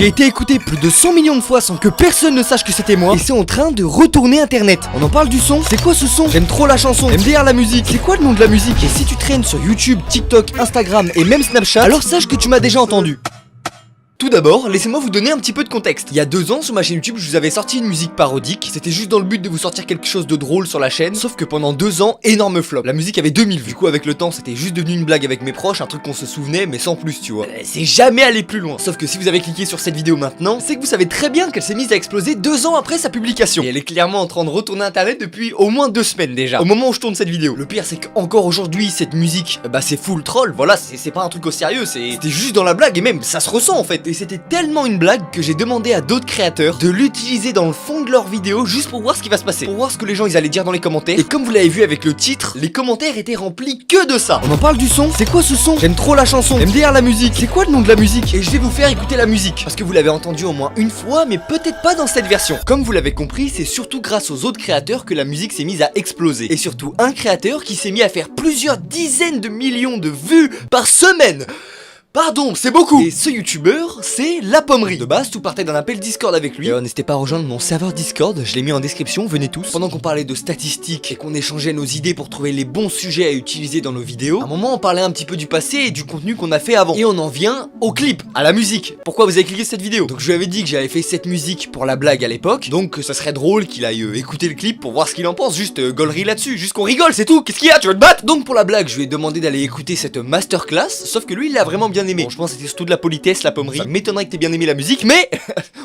J'ai été écouté plus de 100 millions de fois sans que personne ne sache que c'était moi. Et c'est en train de retourner internet. On en parle du son. C'est quoi ce son? J'aime trop la chanson. MDR la musique. C'est quoi le nom de la musique? Et si tu traînes sur YouTube, TikTok, Instagram et même Snapchat, alors sache que tu m'as déjà entendu. Tout d'abord, laissez-moi vous donner un petit peu de contexte. Il y a 2 ans sur ma chaîne YouTube, je vous avais sorti une musique parodique. C'était juste dans le but de vous sortir quelque chose de drôle sur la chaîne. Sauf que pendant 2 ans, énorme flop. La musique avait 2000 vues. Du coup, avec le temps, c'était juste devenu une blague avec mes proches, un truc qu'on se souvenait, mais sans plus, tu vois. C'est jamais allé plus loin. Sauf que si vous avez cliqué sur cette vidéo maintenant, c'est que vous savez très bien qu'elle s'est mise à exploser 2 ans après sa publication. Et elle est clairement en train de retourner internet depuis au moins 2 semaines déjà, au moment où je tourne cette vidéo. Le pire, c'est qu'encore aujourd'hui, cette musique, bah c'est full troll. Voilà, c'est pas un truc au sérieux, c'était juste dans la blague et même ça se ressent en fait. Et c'était tellement une blague que j'ai demandé à d'autres créateurs de l'utiliser dans le fond de leur vidéo juste pour voir ce qui va se passer, pour voir ce que les gens ils allaient dire dans les commentaires. Et comme vous l'avez vu avec le titre, les commentaires étaient remplis que de ça. On en parle du son. C'est quoi ce son? J'aime trop la chanson. MDR la musique. C'est quoi le nom de la musique? Et je vais vous faire écouter la musique parce que vous l'avez entendu au moins une fois, mais peut-être pas dans cette version. Comme vous l'avez compris, c'est surtout grâce aux autres créateurs que la musique s'est mise à exploser. Et surtout un créateur qui s'est mis à faire plusieurs dizaines de millions de vues par semaine. Pardon, c'est beaucoup. Et ce youtubeur, c'est La Pommerie. De base, tout partait d'un appel Discord avec lui. N'hésitez pas à rejoindre mon serveur Discord, je l'ai mis en description, venez tous. Pendant qu'on parlait de statistiques et qu'on échangeait nos idées pour trouver les bons sujets à utiliser dans nos vidéos, à un moment on parlait un petit peu du passé et du contenu qu'on a fait avant. Et on en vient au clip, à la musique. Pourquoi vous avez cliqué sur cette vidéo? Donc je lui avais dit que j'avais fait cette musique pour la blague à l'époque, donc ça serait drôle qu'il aille écouter le clip pour voir ce qu'il en pense, juste gaulerie là-dessus, juste qu'on rigole, c'est tout. Qu'est-ce qu'il y a, tu veux te battre? Donc pour la blague, je lui ai demandé d'aller écouter cette masterclass, sauf que lui il l'a vraiment bien aimé. Bon, je pense que c'était surtout de la politesse, La Pommerie. Ça m'étonnerait que t'aies bien aimé la musique, mais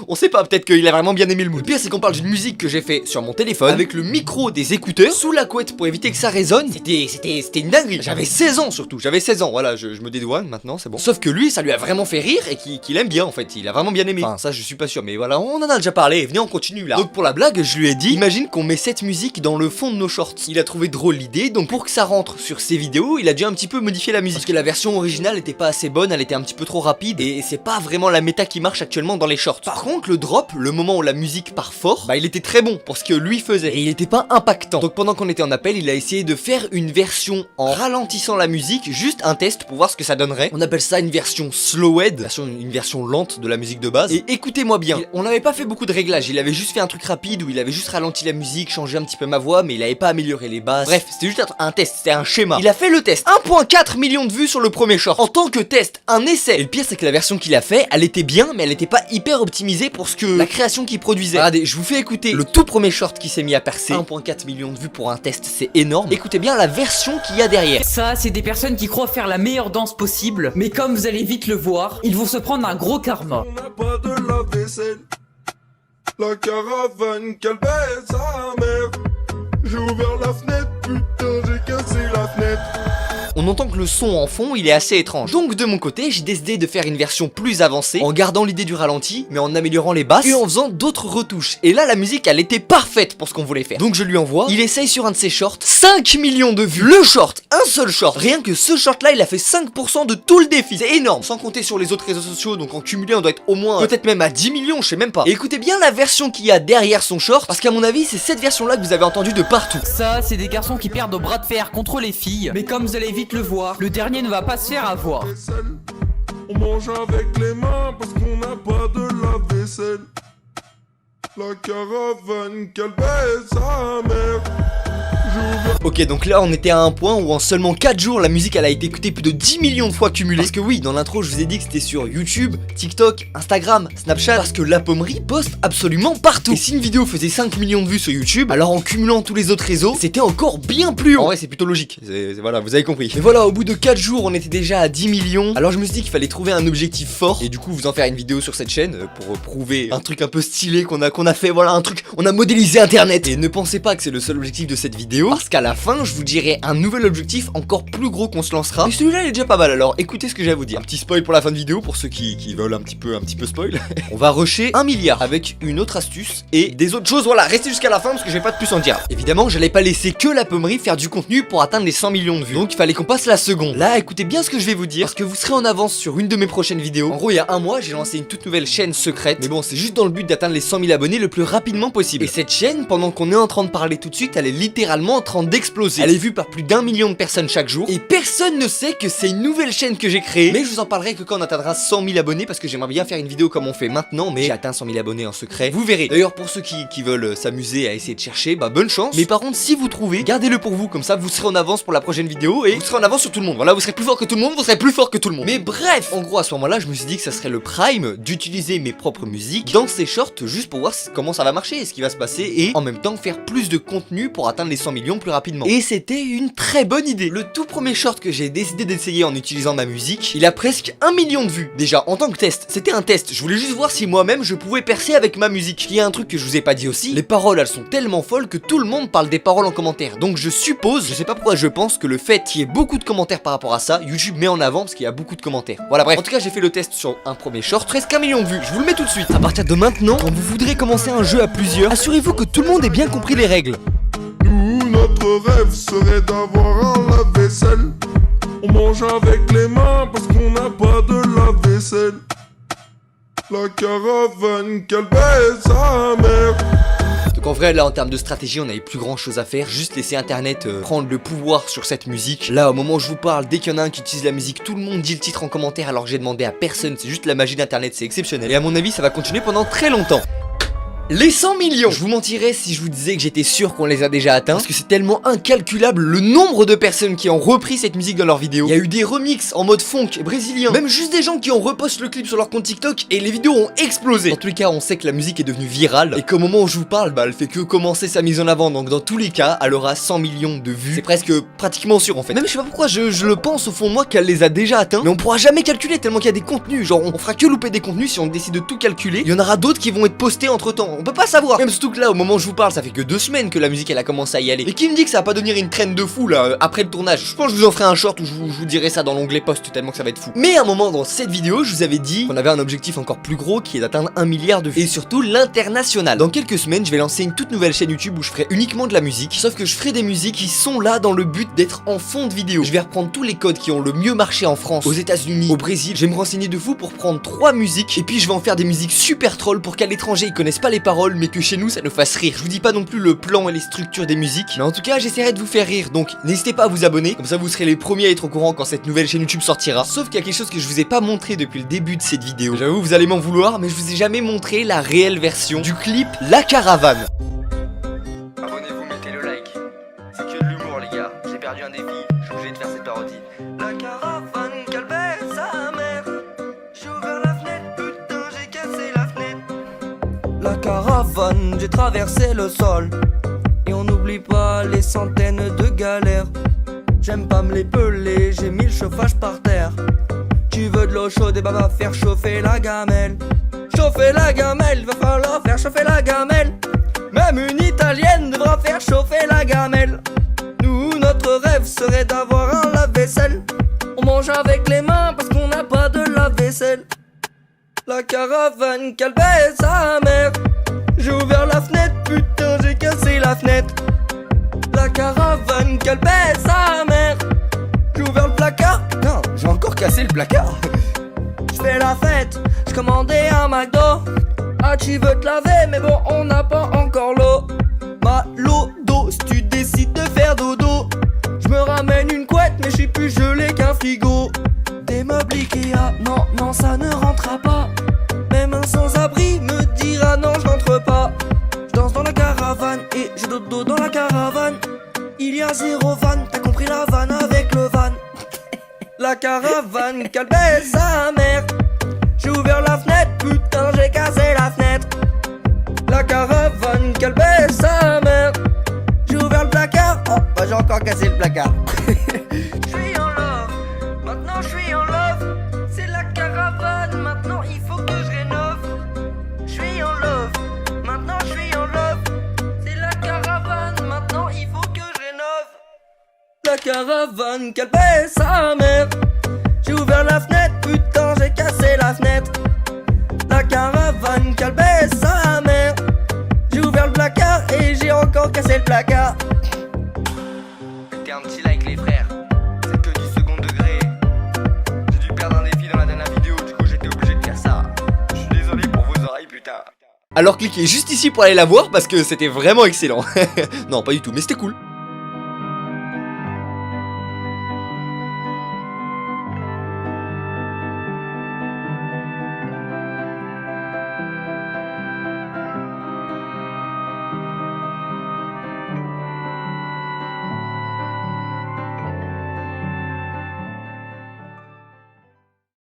on sait pas, peut-être qu'il a vraiment bien aimé le mood. Le pire c'est qu'on parle d'une musique que j'ai fait sur mon téléphone, avec le micro des écouteurs, sous la couette pour éviter que ça résonne. C'était une dinguerie. J'avais 16 ans surtout, j'avais 16 ans, voilà, je me dédouane maintenant, c'est bon. Sauf que lui, ça lui a vraiment fait rire et qu'il aime bien en fait, il a vraiment bien aimé. Enfin, ça je suis pas sûr, mais voilà, on en a déjà parlé, venez on continue là. Donc pour la blague, je lui ai dit, imagine qu'on met cette musique dans le fond de nos shorts. Il a trouvé drôle l'idée, donc pour que ça rentre sur ses vidéos, il a dû un petit peu modifier la musique. Parce que la version originale était pas assez bonne, elle était un petit peu trop rapide et c'est pas vraiment la méta qui marche actuellement dans les shorts. Par contre, le drop, le moment où la musique part fort, bah il était très bon pour ce que lui faisait et il était pas impactant. Donc pendant qu'on était en appel, il a essayé de faire une version en ralentissant la musique, juste un test pour voir ce que ça donnerait. On appelle ça une version slowed, une version lente de la musique de base. Et écoutez-moi bien, on n'avait pas fait beaucoup de réglages, il avait juste fait un truc rapide où il avait juste ralenti la musique, changé un petit peu ma voix, mais il avait pas amélioré les basses. Bref, c'était juste un test, c'était un schéma. Il a fait le test, 1,4 million de vues sur le premier short en tant que test, un essai. Et le pire c'est que la version qu'il a fait, elle était bien, mais elle était pas hyper optimisée pour ce que la création qu'il produisait. Regardez, je vous fais écouter le tout premier short qui s'est mis à percer. 1,4 million de vues pour un test, c'est énorme. Écoutez bien la version qu'il y a derrière. Ça, c'est des personnes qui croient faire la meilleure danse possible, mais comme vous allez vite le voir, ils vont se prendre un gros karma. On n'a pas de lave-vaisselle. La caravane qu'elle baisse sa mère. J'ai ouvert la fenêtre, putain, j'ai cassé la fenêtre. On entend que le son en fond il est assez étrange. Donc de mon côté j'ai décidé de faire une version plus avancée, en gardant l'idée du ralenti, mais en améliorant les basses et en faisant d'autres retouches. Et là la musique elle était parfaite pour ce qu'on voulait faire. Donc je lui envoie, il essaye sur un de ses shorts, 5 millions de vues. Le short, un seul short. Rien que ce short là il a fait 5% de tout le défi. C'est énorme, sans compter sur les autres réseaux sociaux, donc en cumulé on doit être au moins, peut-être même à 10 millions, je sais même pas. Et écoutez bien la version qu'il y a derrière son short, parce qu'à mon avis c'est cette version là que vous avez entendu de partout. Ça, c'est des garçons qui perdent au bras de fer contre les filles, mais comme vous allez vite le voir, le dernier ne va pas se faire avoir. On mange avec les mains parce qu'on n'a pas de lave-vaisselle. La caravane qu'elle baisse sa mère. Ok, donc là on était à un point où en seulement 4 jours la musique elle a été écoutée plus de 10 millions de fois cumulée. Parce que oui, dans l'intro je vous ai dit que c'était sur YouTube, TikTok, Instagram, Snapchat. Parce que La Pommerie poste absolument partout. Et si une vidéo faisait 5 millions de vues sur YouTube, alors en cumulant tous les autres réseaux, c'était encore bien plus haut. En vrai c'est plutôt logique, voilà, vous avez compris. Mais voilà, au bout de 4 jours on était déjà à 10 millions. Alors je me suis dit qu'il fallait trouver un objectif fort. Et du coup vous en faire une vidéo sur cette chaîne pour prouver un truc un peu stylé qu'on a fait, voilà un truc, on a modélisé internet. Et ne pensez pas que c'est le seul objectif de cette vidéo, parce qu'à la fin je vous dirai un nouvel objectif encore plus gros qu'on se lancera. Mais celui-là il est déjà pas mal, alors écoutez ce que j'ai à vous dire. Un petit spoil pour la fin de vidéo pour ceux qui veulent un petit peu spoil. On va rusher 1 milliard avec une autre astuce et des autres choses. Voilà, restez jusqu'à la fin parce que je vais pas de plus en dire. Évidemment j'allais pas laisser que La Pommerie faire du contenu pour atteindre les 100 millions de vues. Donc il fallait qu'on passe la seconde. Là écoutez bien ce que je vais vous dire, parce que vous serez en avance sur une de mes prochaines vidéos. En gros il y a un mois j'ai lancé une toute nouvelle chaîne secrète. Mais bon c'est juste dans le but d'atteindre les 100 000 abonnés le plus rapidement possible. Et cette chaîne, pendant qu'on est en train de parler tout de suite, elle est littéralement en train d'exploser. Elle est vue par plus d'1 million de personnes chaque jour. Et personne ne sait que c'est une nouvelle chaîne que j'ai créée. Mais je vous en parlerai que quand on atteindra 100 000 abonnés, parce que j'aimerais bien faire une vidéo comme on fait maintenant. Mais j'ai atteint 100 000 abonnés en secret. Vous verrez. D'ailleurs, pour ceux qui veulent s'amuser à essayer de chercher, bah bonne chance. Mais par contre, si vous trouvez, gardez-le pour vous. Comme ça, vous serez en avance pour la prochaine vidéo. Et vous serez en avance sur tout le monde. Voilà, vous serez plus fort que tout le monde. Vous serez plus fort que tout le monde. Mais bref, en gros, à ce moment-là, je me suis dit que ça serait le prime d'utiliser mes propres musiques dans ces shorts juste pour voir comment ça va marcher et ce qui va se passer. Et en même temps, faire plus de contenu pour atteindre les 100 millions plus rapidement. Et c'était une très bonne idée. Le tout premier short que j'ai décidé d'essayer en utilisant ma musique, il a presque 1 million de vues. Déjà, en tant que test, c'était un test. Je voulais juste voir si moi-même je pouvais percer avec ma musique. Il y a un truc que je vous ai pas dit aussi, les paroles elles sont tellement folles que tout le monde parle des paroles en commentaire. Donc je suppose, je sais pas pourquoi je pense que le fait qu'il y ait beaucoup de commentaires par rapport à ça, YouTube met en avant parce qu'il y a beaucoup de commentaires. Voilà, bref. En tout cas, j'ai fait le test sur un premier short, presque 1 million de vues. Je vous le mets tout de suite. À partir de maintenant, quand vous voudrez commencer un jeu à plusieurs, assurez-vous que tout le monde ait bien compris les règles. Nous, notre rêve serait d'avoir un lave-vaisselle. On mange avec les mains parce qu'on n'a pas de lave-vaisselle. La caravane, quelle baisse sa mère. Donc en vrai là en termes de stratégie on avait plus grand chose à faire, juste laisser internet prendre le pouvoir sur cette musique. Là au moment où je vous parle, dès qu'il y en a un qui utilise la musique, tout le monde dit le titre en commentaire alors que j'ai demandé à personne, c'est juste la magie d'internet, c'est exceptionnel. Et à mon avis ça va continuer pendant très longtemps. Les 100 millions. Je vous mentirais si je vous disais que j'étais sûr qu'on les a déjà atteints, parce que c'est tellement incalculable le nombre de personnes qui ont repris cette musique dans leurs vidéos. Il y a eu des remixes en mode funk brésilien, même juste des gens qui ont reposté le clip sur leur compte TikTok et les vidéos ont explosé. Dans tous les cas on sait que la musique est devenue virale et qu'au moment où je vous parle, bah elle fait que commencer sa mise en avant, donc dans tous les cas elle aura 100 millions de vues. C'est presque pratiquement sûr en fait. Même je sais pas pourquoi je le pense au fond de moi qu'elle les a déjà atteints, mais on pourra jamais calculer tellement qu'il y a des contenus, genre on fera que louper des contenus si on décide de tout calculer. Il y en aura d'autres qui vont être postés entre temps. On peut pas savoir. Même surtout que là, au moment où je vous parle, ça fait que 2 semaines que la musique elle a commencé à y aller. Et qui me dit que ça va pas devenir une traîne de fou là après le tournage? Je pense que je vous en ferai un short où je vous dirai ça dans l'onglet post tellement que ça va être fou. Mais à un moment dans cette vidéo, je vous avais dit qu'on avait un objectif encore plus gros qui est d'atteindre 1 milliard de vues. Et surtout l'international. Dans quelques semaines, je vais lancer une toute nouvelle chaîne YouTube où je ferai uniquement de la musique. Sauf que je ferai des musiques qui sont là dans le but d'être en fond de vidéo. Je vais reprendre tous les codes qui ont le mieux marché en France, aux États-Unis, au Brésil. Je vais me renseigner de fou pour prendre 3 musiques. Et puis je vais en faire des musiques super trolls pour qu'à l'étranger ils connaissent pas les paroles, mais que chez nous ça nous fasse rire. Je vous dis pas non plus le plan et les structures des musiques, mais en tout cas j'essaierai de vous faire rire. Donc n'hésitez pas à vous abonner, comme ça vous serez les premiers à être au courant quand cette nouvelle chaîne YouTube sortira. Sauf qu'il y a quelque chose que je vous ai pas montré depuis le début de cette vidéo. J'avoue vous allez m'en vouloir, mais je vous ai jamais montré la réelle version du clip La Caravane. Abonnez-vous, mettez le like. C'est que de l'humour les gars. J'ai perdu un défi, je suis obligé de faire cette parodie. La caravane, quelle baisse sa mère. J'ai ouvert la fenêtre, putain j'ai cassé la fenêtre. La caravane, j'ai traversé le sol. Et on n'oublie pas les centaines de galères. J'aime pas me les peler, j'ai mis le chauffage par terre. Tu veux de l'eau chaude et bah va faire chauffer la gamelle. Chauffer la gamelle, va falloir faire chauffer la gamelle. Même une italienne devra faire chauffer la gamelle. Nous, notre rêve serait d'avoir un lave-vaisselle. On mange avec les mains parce qu'on n'a pas de lave-vaisselle. La caravane, quelle baisse sa mère. J'ai ouvert la fenêtre, putain j'ai cassé la fenêtre. La caravane, quelle baisse sa mère. J'ai ouvert le placard, putain j'ai encore cassé le placard. Je fais la fête, je commandais un McDo. Ah tu veux te laver mais bon on n'a pas encore l'eau. Malodo, si tu décides de faire dodo, je me ramène une couette mais je suis plus gelé qu'un frigo. Des meubles Ikea, non non ça ne rentrera pas. Même un sans-abri me dira non je rentre pas. Je danse dans la caravane et j'ai dodo dans la caravane. Il y a 0 van, t'as compris la vanne avec le van. La caravane, quelle baisse sa mère. J'ai ouvert la fenêtre, putain j'ai cassé la fenêtre. La caravane, quelle baisse sa mère. J'ai ouvert le placard, oh bah j'ai encore cassé le placard. Je suis en love, maintenant je suis en love. C'est la caravane, maintenant il faut que je rénove. Je suis en love, maintenant je suis en love. C'est la caravane, maintenant il faut que je rénove. La caravane, quelle baisse sa mère. J'ai ouvert la fenêtre, putain j'ai cassé la fenêtre. La caravane, quelle baisse sa mère. J'ai ouvert le placard et j'ai encore cassé le placard. Mettez un petit like les frères, c'est que du second degré. J'ai dû perdre un défi dans la dernière vidéo, du coup j'étais obligé de faire ça. Je suis désolé pour vos oreilles putain. Alors cliquez juste ici pour aller la voir parce que c'était vraiment excellent. Non pas du tout mais c'était cool.